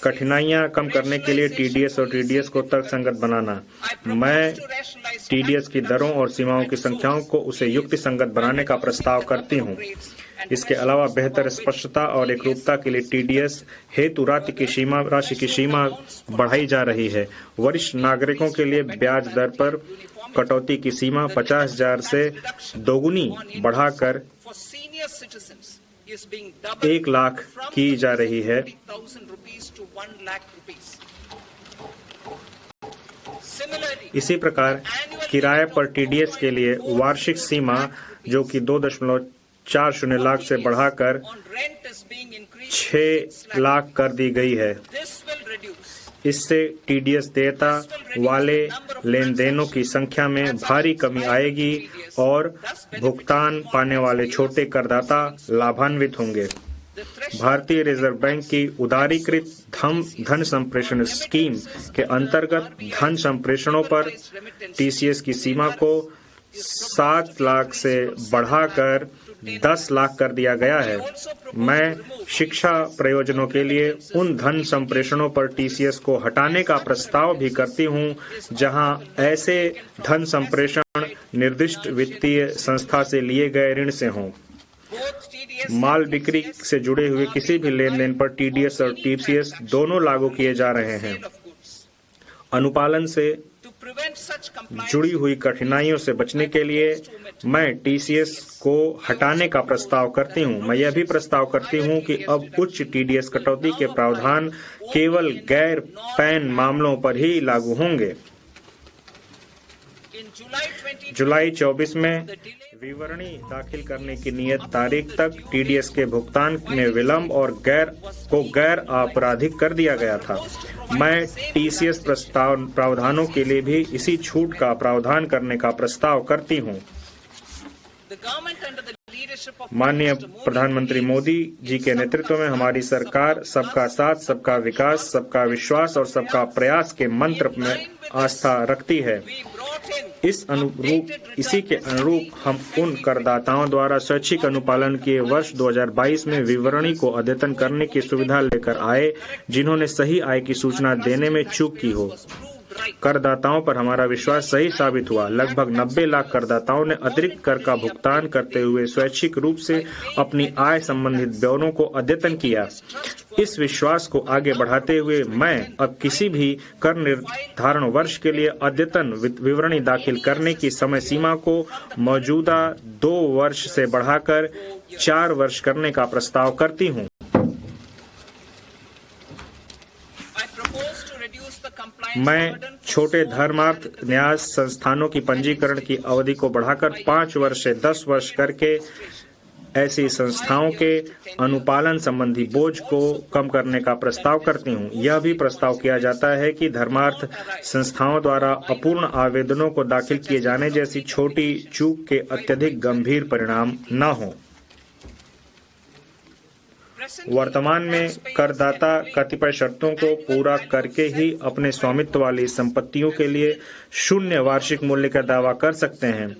कठिनाइयां कम करने के लिए टीडीएस और टीडीएस को तर्कसंगत बनाना। मैं टीडीएस की दरों और सीमाओं की संख्याओं को उसे युक्ति संगत बनाने का प्रस्ताव करती हूँ। इसके अलावा बेहतर स्पष्टता और एकरूपता के लिए टीडीएस हेतु राशि की सीमा बढ़ाई जा रही है। वरिष्ठ नागरिकों के लिए ब्याज दर पर कटौती की सीमा 50,000 से दोगुनी बढ़ाकर 1 लाख की जा रही है। इसी प्रकार किराए पर टीडीएस के लिए वार्षिक सीमा जो कि 2.40 लाख से बढ़ाकर 6 लाख कर दी गई है। इससे टीडीएस देयता वाले लेन देनों की संख्या में भारी कमी आएगी और भुगतान पाने वाले छोटे करदाता लाभान्वित होंगे। भारतीय रिजर्व बैंक की उदारीकृत धन संप्रेषण स्कीम के अंतर्गत धन संप्रेषणों पर टीसीएस की सीमा को 7 लाख से बढ़ाकर 10 लाख कर दिया गया है। मैं शिक्षा प्रयोजनों के लिए उन धन संप्रेषणों पर टीसीएस को हटाने का प्रस्ताव भी करती हूं, जहां ऐसे धन संप्रेषण निर्दिष्ट वित्तीय संस्था से लिए गए ऋण से हों। माल बिक्री से जुड़े हुए किसी भी लेन देन पर टीडीएस और टीसीएस दोनों लागू किए जा रहे हैं। अनुपालन से जुड़ी हुई कठिनाइयों से बचने के लिए मैं टीसीएस को हटाने का प्रस्ताव करती हूं। मैं यह भी प्रस्ताव करती हूं कि अब उच्च टीडीएस कटौती के प्रावधान केवल गैर पैन मामलों पर ही लागू होंगे। जुलाई 24 में विवरणी दाखिल करने की नियत तारीख तक टीडीएस के भुगतान में विलंब और गैर आपराधिक कर दिया गया था। मैं टीसीएस प्रावधानों के लिए भी इसी छूट का प्रावधान करने का प्रस्ताव करती हूं। माननीय प्रधानमंत्री मोदी जी के नेतृत्व में हमारी सरकार सबका साथ, सबका विकास, सबका विश्वास और सबका प्रयास के मंत्र में आस्था रखती है। इसी के अनुरूप हम उन करदाताओं द्वारा स्वैच्छिक अनुपालन किए वर्ष 2022 में विवरणी को अद्यतन करने की सुविधा लेकर आए, जिन्होंने सही आय की सूचना देने में चूक की हो। करदाताओं पर हमारा विश्वास सही साबित हुआ। लगभग 90 लाख करदाताओं ने अतिरिक्त कर का भुगतान करते हुए स्वैच्छिक रूप से अपनी आय संबंधित ब्यौरों को अद्यतन किया। इस विश्वास को आगे बढ़ाते हुए मैं अब किसी भी कर निर्धारण वर्ष के लिए अद्यतन विवरणी दाखिल करने की समय सीमा को मौजूदा 2 वर्ष से बढ़ाकर 4 वर्ष करने का प्रस्ताव करती हूँ। मैं छोटे धर्मार्थ न्यास संस्थानों की पंजीकरण की अवधि को बढ़ाकर 5 वर्ष से 10 वर्ष करके ऐसी संस्थाओं के अनुपालन संबंधी बोझ को कम करने का प्रस्ताव करती हूँ। यह भी प्रस्ताव किया जाता है कि धर्मार्थ संस्थाओं द्वारा अपूर्ण आवेदनों को दाखिल किए जाने जैसी छोटी चूक के अत्यधिक गंभीर परिणाम न हों। वर्तमान में करदाता कतिपय शर्तों को पूरा करके ही अपने स्वामित्व वाली संपत्तियों के लिए 0 वार्षिक मूल्य का दावा कर सकते हैं।